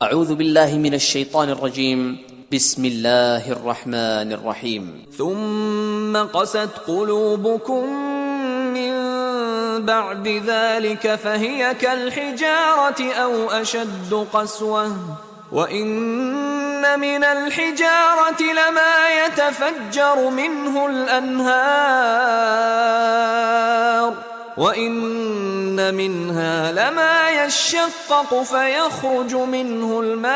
أعوذ بالله من الشيطان الرجيم. بسم الله الرحمن الرحيم. ثم قست قلوبكم من بعد ذلك فهي كالحجارة أو أشد قسوة وإن من الحجارة لما يتفجر منه الأنهار وإن منها لما يشقق فيخرج منه الماء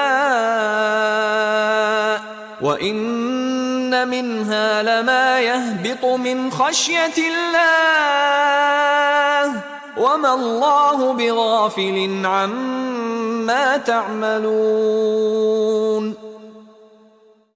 وإن منها لما يهبط من خشية الله وما الله بغافل عما تعملون.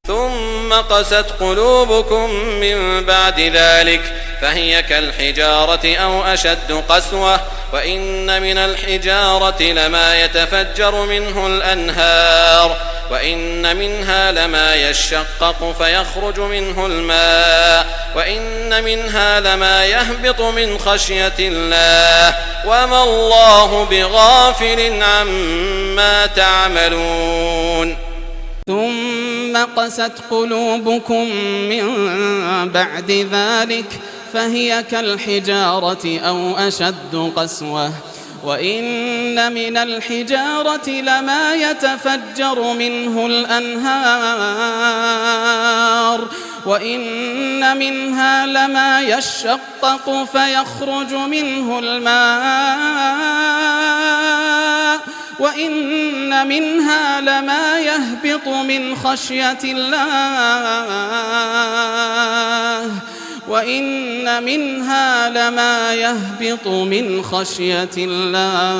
ثم قست قلوبكم من بعد ذلك فهي كالحجارة أو أشد قسوة وإن من الحجارة لما يتفجر منه الأنهار وإن منها لما يشقق فيخرج منه الماء وإن منها لما يهبط من خشية الله وما الله بغافل عما تعملون. ثم قست قلوبكم من بعد ذلك فهي كالحجارة أو أشد قسوة وإن من الحجارة لما يتفجر منه الأنهار وإن منها لما يشقق فيخرج منه الماء وإن منها لما يهبط من خشية الله وإن منها لما يهبط من خشية الله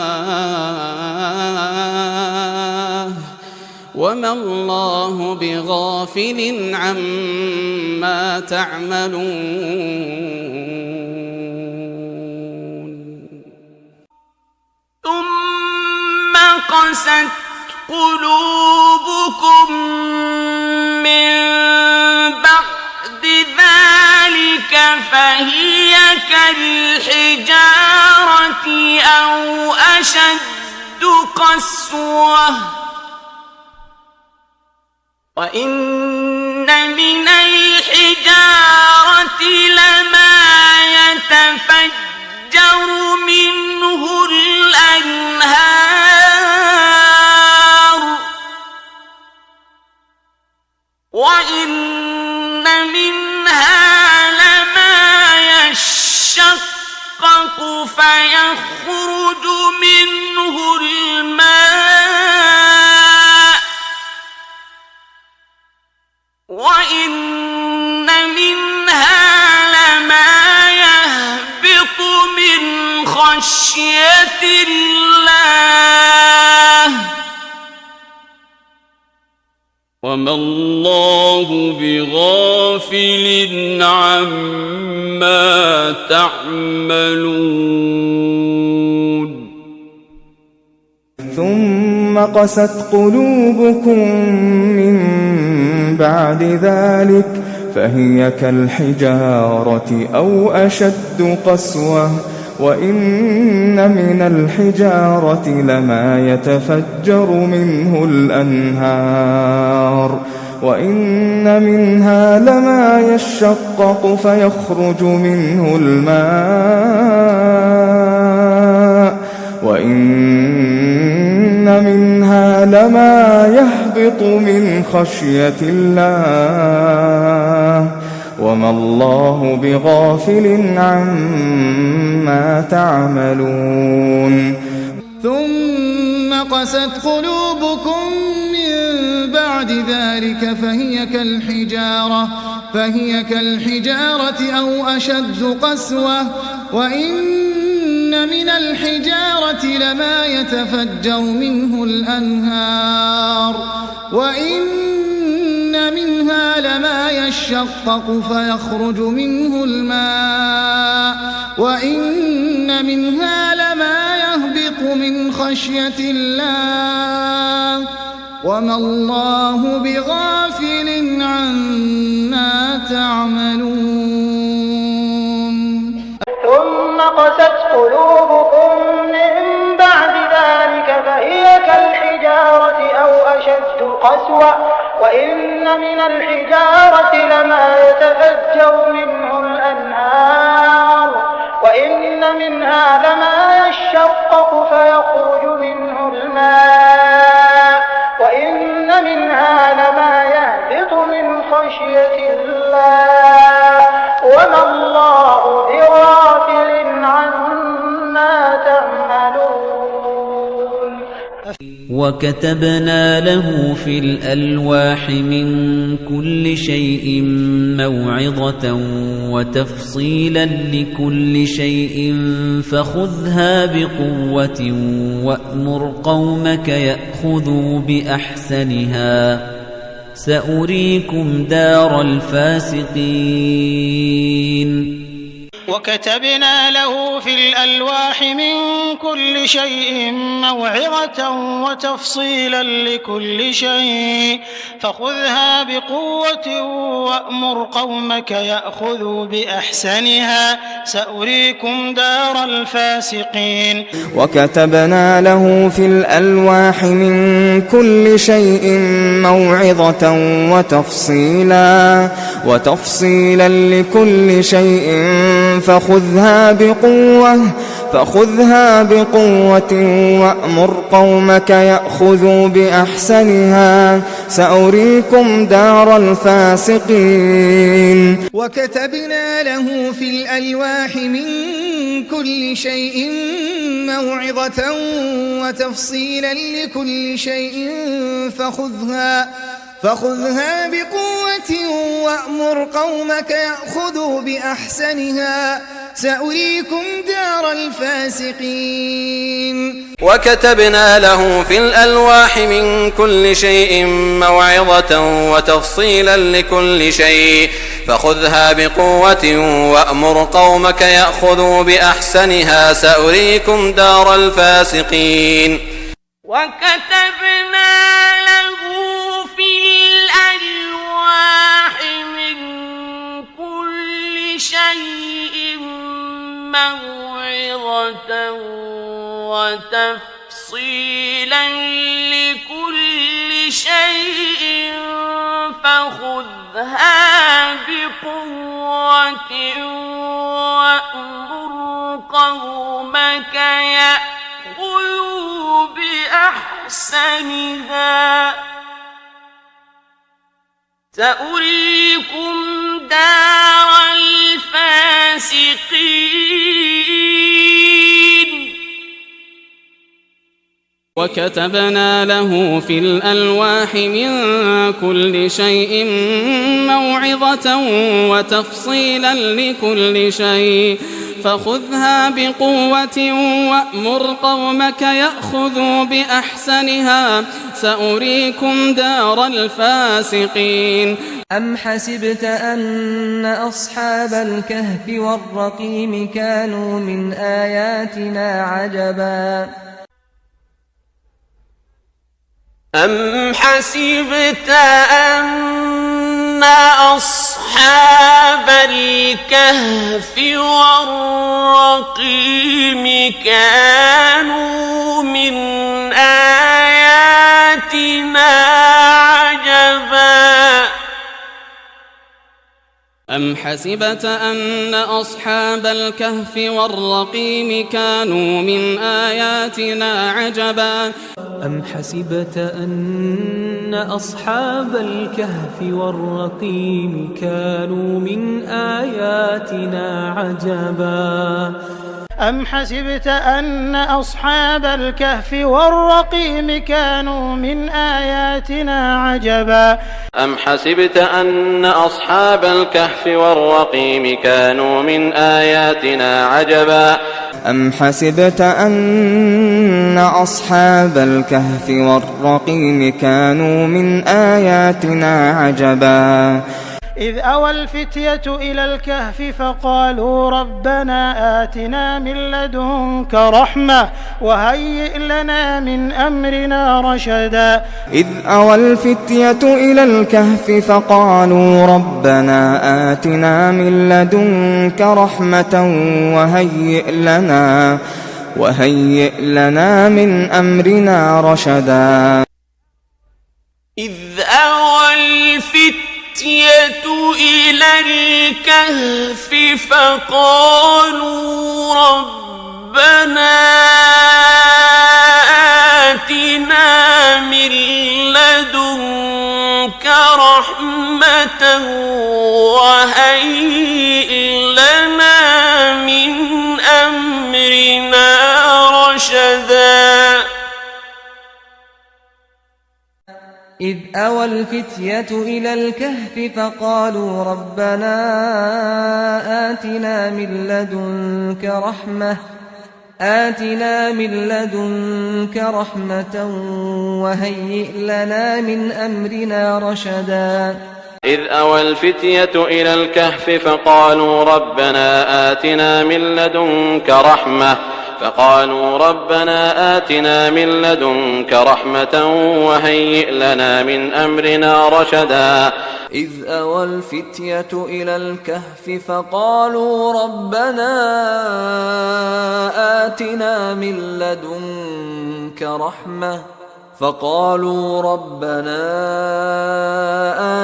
وما الله بغافل عما تعملون. ثم قست قلوبكم من بعد ذلك فهي كالحجارة أو أشد قسوة وإن من الحجارة لما يتفجر منه الأنهار وإن منها لما يشقق فيخرج منه الماء وإن منها لما يهبط من خشية الله وما الله بغافل عما تعملون. ثم قست قلوبكم من بعد ذلك فهي كالحجارة أو أشد قسوة وإن من الحجارة لما يتفجر منه الأنهار وإن منها لما يشقق فيخرج منه الماء وإن منها لما يهبط من خشية الله وما الله بغافل عما تعملون. ثم قست قلوبكم من بعد ذلك فهي كالحجارة أو أشد قسوة وإن من الحجارة لما يتفجر منه الأنهار وإن منها لما يشقق فيخرج منه الماء وإن منها لما يهبط من خشية الله وما الله بغافل عما تعملون. ثم قست قلوبكم من بعد ذلك فهي كالحجارة أو أشد قسوة وإن من الحجارة لما يتفجر منه الأنهار وإن منها لما يشقق فيخرج منه الماء وإن منها لما يهبط من خشية الله وما الله بغافل عما تعملون. وكتبنا له في الألواح من كل شيء موعظة وتفصيلا لكل شيء فخذها بقوة وأمر قومك يأخذوا بأحسنها سأريكم دار الفاسقين. وكتبنا له في الألواح من كل شيء موعظة وتفصيلا لكل شيء فخذها بقوة وأمر قومك يأخذوا بأحسنها سأريكم دار الفاسقين. وكتبنا له في الألواح من كل شيء موعظة وتفصيلا لكل شيء فخذها بقوة وأمر قومك يأخذوا بأحسنها سأريكم دار الفاسقين. وكتبنا له في الألواح من كل شيء موعظة وتفصيلا لكل شيء فخذها بقوة وأمر قومك يأخذوا بأحسنها سأريكم دار الفاسقين. وكتبنا له في الألواح من كل شيء موعظة وتفصيلا لكل شيء فخذها بقوة وأمر قومك يأخذوا بأحسنها سأريكم دار الفاسقين. وكتبنا له في الألواح من كل شيء موعظة وتفصيلا لكل شيء فخذها بقوة وأمر قومك يأخذوا بأحسنها سأريكم دار الفاسقين. وكتبنا له في الألواح من كل شيء موعظة وتفصيلا لكل شيء فخذها بقوة وأمر قومك يأخذوا بأحسنها سأريكم دار الفاسقين. أم حسبت أن أصحاب الكهف والرقيم كانوا من آياتنا عجبا أم حسبت أن أصحاب الكهف والرقيم كانوا من آياتنا عجبا أم حسبت أن أصحاب الكهف والرقيم كانوا من آياتنا عجبا أم حسبت أن أصحاب الكهف والرقيم كانوا من آياتنا عجبا أم حسبت أن أصحاب الكهف والرقيم كانوا من آياتنا عجبا أم حسبت أن أصحاب الكهف والرقيم كانوا من آياتنا عجبا أم حسبت أن أصحاب الكهف والرقيم كانوا من آياتنا عجبا إذ أوى الفتية إلى الكهف فقالوا ربنا آتنا من لدنك رحمة وهيئ لنا من أمرنا رشدا إذ أوى الفتية إلى الكهف فقالوا ربنا آتنا من لدنك رحمة وهيئ لنا من أمرنا رشدا إذ أوى الفتية إلى الكهف فقالوا ربنا آتنا من لدنك رحمة وهيئ لنا من أمرنا رشدا إذ أوى الفتية إلى الكهف فقالوا ربنا آتنا من لدنك رحمة وهيئ لنا من أمرنا رشدا إذ أوى الفتية إلى الكهف فقالوا ربنا آتنا من لدنك رحمة وهيئ لنا من أمرنا رشدا إذ أوى الفتية إلى الكهف فقالوا ربنا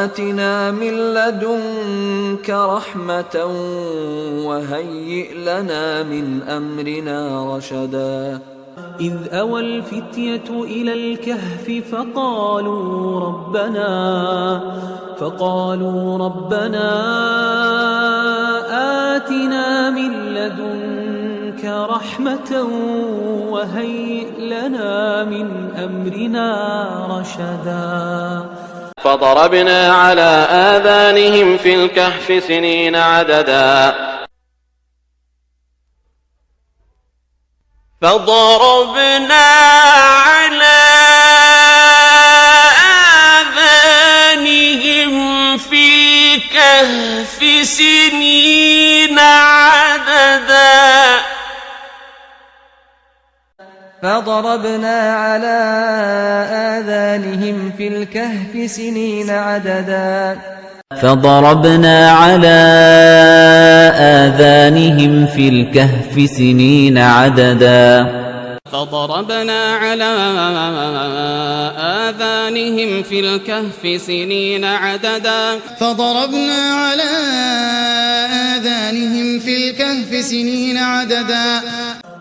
آتنا من لدنك رحمة وهيئ لنا من أمرنا رشدا إذ أوى الفتية إلى الكهف فقالوا ربنا آتنا من لدنك رحمة وهيئ لنا من أمرنا رشدا فضربنا على آذانهم في الكهف سنين عددا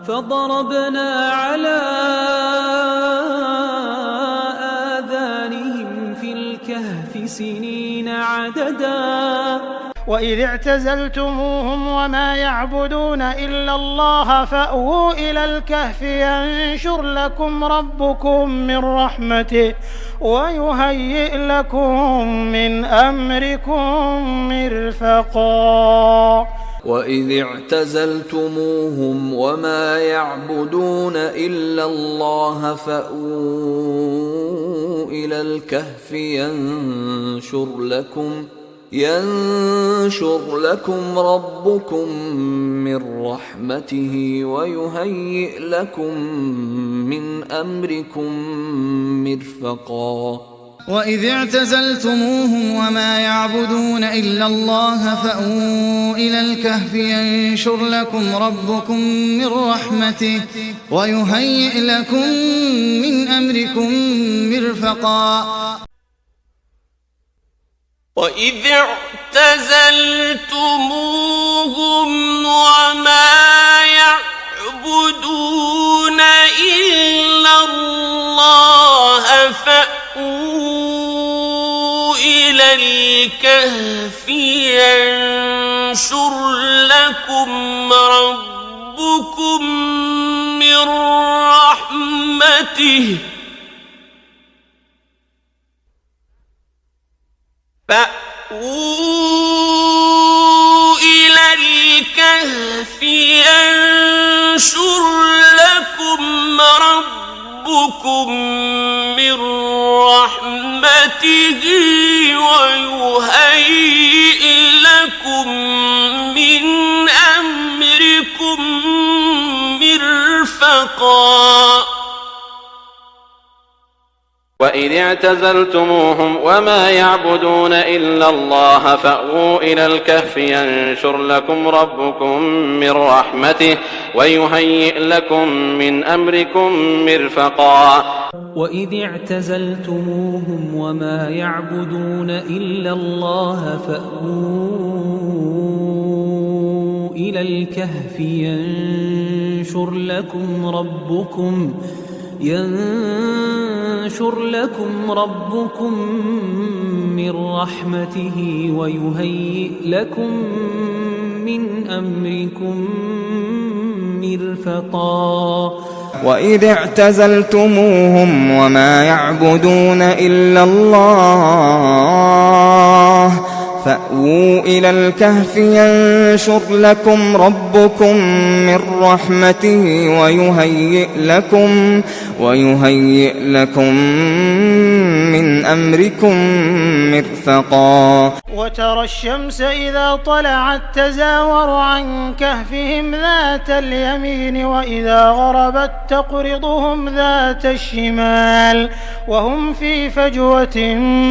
فضربنا على آذانهم في الكهف سنين عددا وإذ اعتزلتموهم وما يعبدون إلا الله فأووا إلى الكهف ينشر لكم ربكم من رحمته ويهيئ لكم من أمركم مرفقا وإذ اعتزلتموهم وما يعبدون إلا الله فأووا إلى الكهف ينشر لكم ربكم من رحمته ويهيئ لكم من أمركم مرفقا وإذ اعتزلتموهم وما يعبدون إلا الله فأووا إلى الكهف ينشر لكم ربكم من رحمته ويهيئ لكم من أمركم مرفقا وإذ اعتزلتموهم وما يعبدون إلا الله فأووا إلى الكهف ينشر لكم ربكم من رحمته فأووا إلى الكهف ينشر لكم ربكم من رحمته ويهيئ لكم من أمركم مرفقا وإذ اعتزلتموهم وما يعبدون إلا الله فأووا إلى الكهف ينشر لكم ربكم من رحمته ويهيئ لكم من أمركم مرفقا وإذ اعتزلتموهم وما يعبدون إلا الله فأووا إلى الكهف ينشر لكم ربكم من رحمته ويهيئ لكم من أمركم مرفقا وإذ اعتزلتموهم وما يعبدون إلا الله فأووا إلى الكهف ينشر لكم ربكم من رحمته ويهيئ لكم من أمركم مرفقا وترى الشمس إذا طلعت تزاور عن كهفهم ذات اليمين وإذا غربت تقرضهم ذات الشمال وهم في فجوة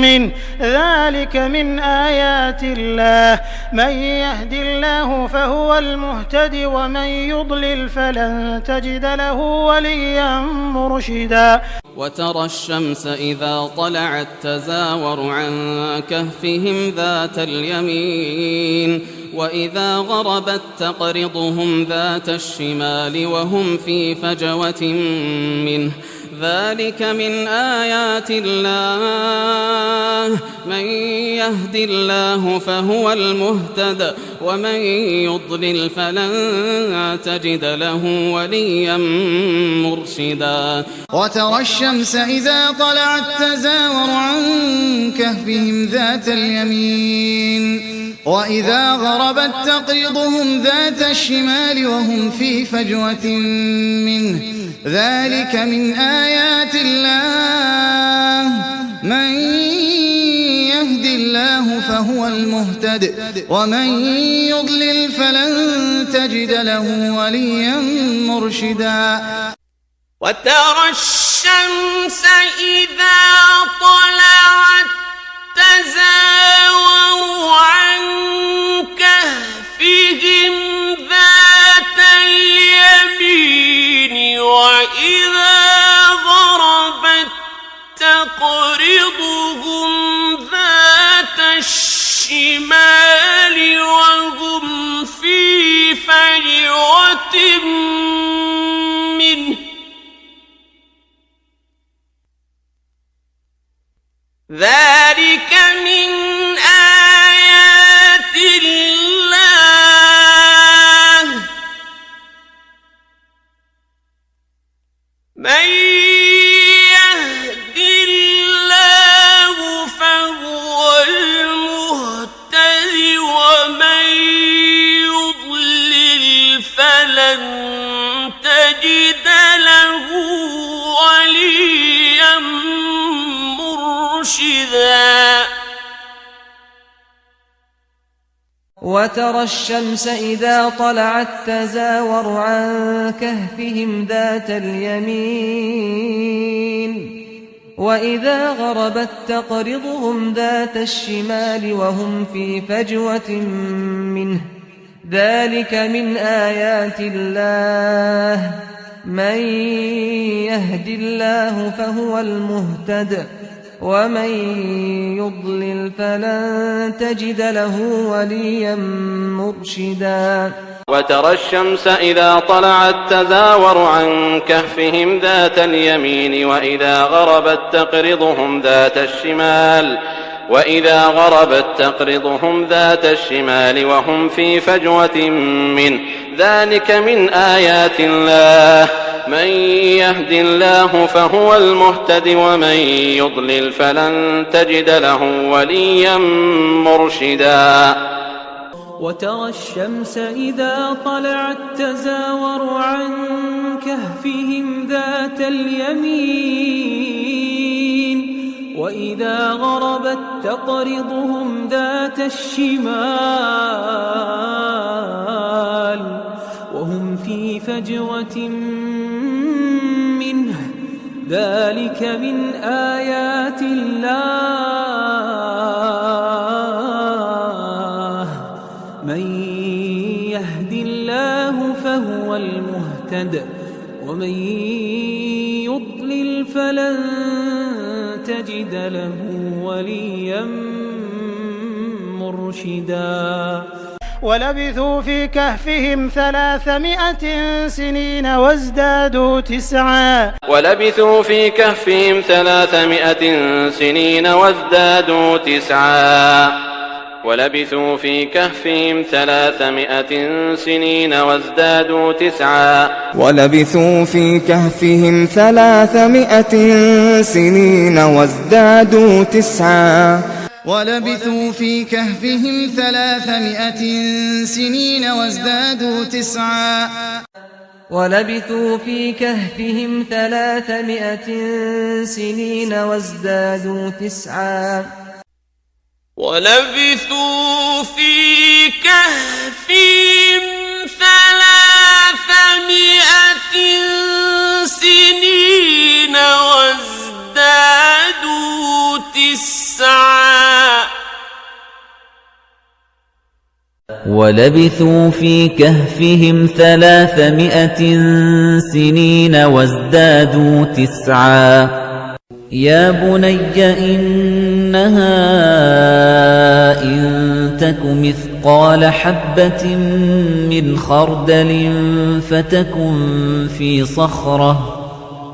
منه ذلك من آيات الله من يهد الله فهو المهتد ومن يضلل فلن تجد له وليا مرشدا وترى الشمس إذا طلعت تزاور عن كهفهم ذات اليمين وإذا غربت تقرضهم ذات الشمال وهم في فجوة منه ذلك من آيات الله من يهد الله فهو المهتد ومن يضلل فلن تجد له وليا مرشدا وترى الشمس إذا طلعت تزاور عن كهفهم ذات اليمين وإذا غربت تقرضهم ذات الشمال وهم في فجوة منه ذلك من آيات الله من يهد الله فهو المهتد ومن يضلل فلن تجد له وليا مرشدا وترى الشمس إذا طلعت تزاور عن كهفهم ذات اليمين وإذا غربت تقرضهم ذات الشمال وهم في فجوة منه ذلك من آيات الله من يهد الله فهو المهتد ومن يضلل فلن تجد له وليا مرشدا وترى الشمس إذا طلعت تزاور عن كهفهم ذات اليمين وإذا غربت تقرضهم ذات الشمال وهم في فجوة منه ذلك من آيات الله من يهد الله فهو المهتد ومن يضلل فلن تجد له وليا مرشدا وترى الشمس إذا طلعت تزاور عن كهفهم ذات اليمين وإذا غربت تقرضهم ذات الشمال وهم في فجوة منه ذلك من آيات الله من يهد الله فهو المهتد ومن يضلل فلن تجد له وليا مرشدا وترى الشمس إذا طلعت تزاور عن كهفهم ذات اليمين وإذا غربت تقرضهم ذات الشمال وهم في فجوة منه ذلك من آيات الله من يهد الله فهو المهتد ومن يضلل فلن تجد له وليا مرشدا ولبثوا في كهفهم 300 سنين وازدادوا 9 ولبثوا في كهفهم 300 سنين وازدادوا 9 ولبثوا في كهفهم 300 سنين وازدادوا 9 ولبثوا في كهفهم 300 سنين وازدادوا 9 ولبثوا في كهفهم 300 سنين وازدادوا 9 ولبثوا في كهفهم 300 سنين وازدادوا 9 ولبثوا في كهفهم 300 سنين وازدادوا 9 ولبثوا في كهفهم 300 سنين وازدادوا 9 يا بني إنها إن تك مثقال حبة من خردل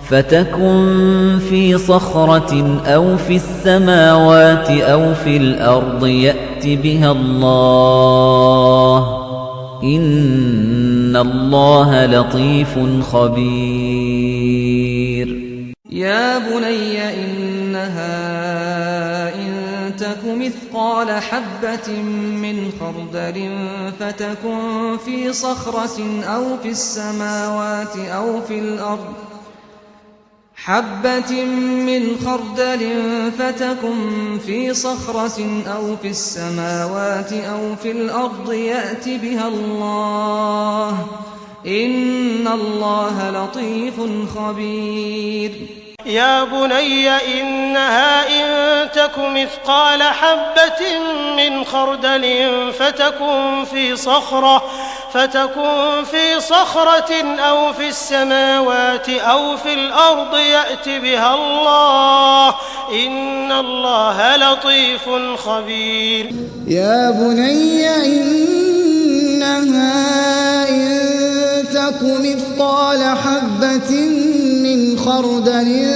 فتكن في صخرة أو في السماوات أو في الأرض يأت بها الله إن الله لطيف خبير يا بني إنها إن تك مثقال حبة من خردل فتكن في صخرة أو في السماوات أو في الأرض حبة من خردل فتكن في صخرة أو في السماوات أو في الأرض يأت بها الله إن الله لطيف خبير يا بني إنها إن تك مثقال حبة من خردل فتكن في صخرة أو في السماوات أو في الأرض يأت بها الله إن الله لطيف خبير يا بني إنها إن تك مثقال حبة من خردل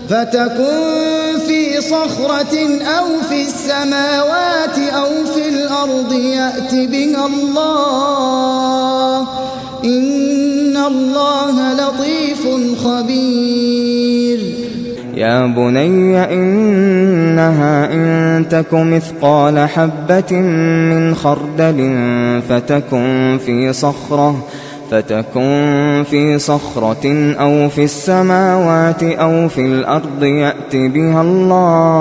فتكن في صخرة أو في السماوات أو في الأرض يأت بها الله إن الله لطيف خبير يا بني إنها إن تك مثقال حبة من خردل فتكن في صخرة أو في السماوات أو في الأرض يأت بها الله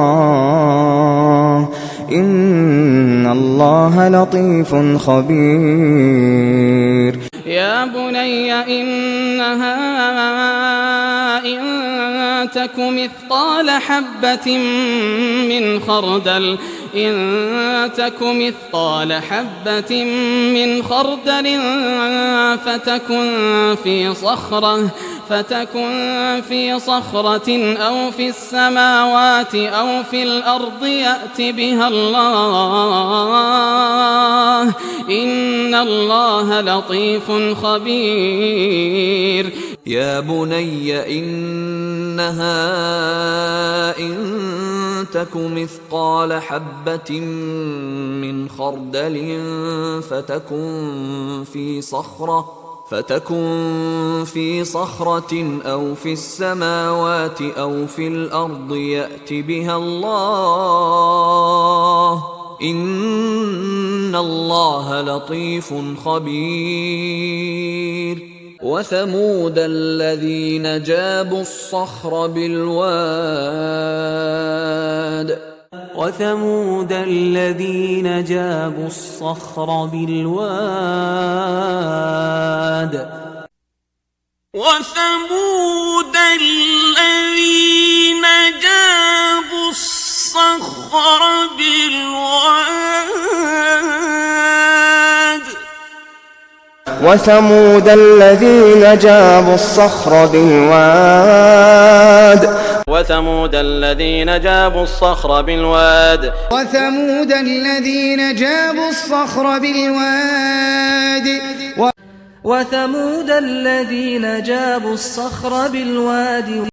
إن الله لطيف خبير يا بني إنها إن تك مثقال حبة من خردل فتكن في صخرة أو في السماوات أو في الأرض يأت بها الله إن الله لطيف خبير يا بني إنها إن تك مثقال حبة من خردل فتكن في صخرة أو في السماوات أو في الأرض يأت بها الله إن الله لطيف خبير وثمود الذين جابوا الصخر بالواد وثمود وثمود الذين جابوا الصخر بالواد وثمود الذين جابوا الصخر بالواد وثمود الذين جابوا الصخر بالواد وثمود الذين جابوا الصخر بالواد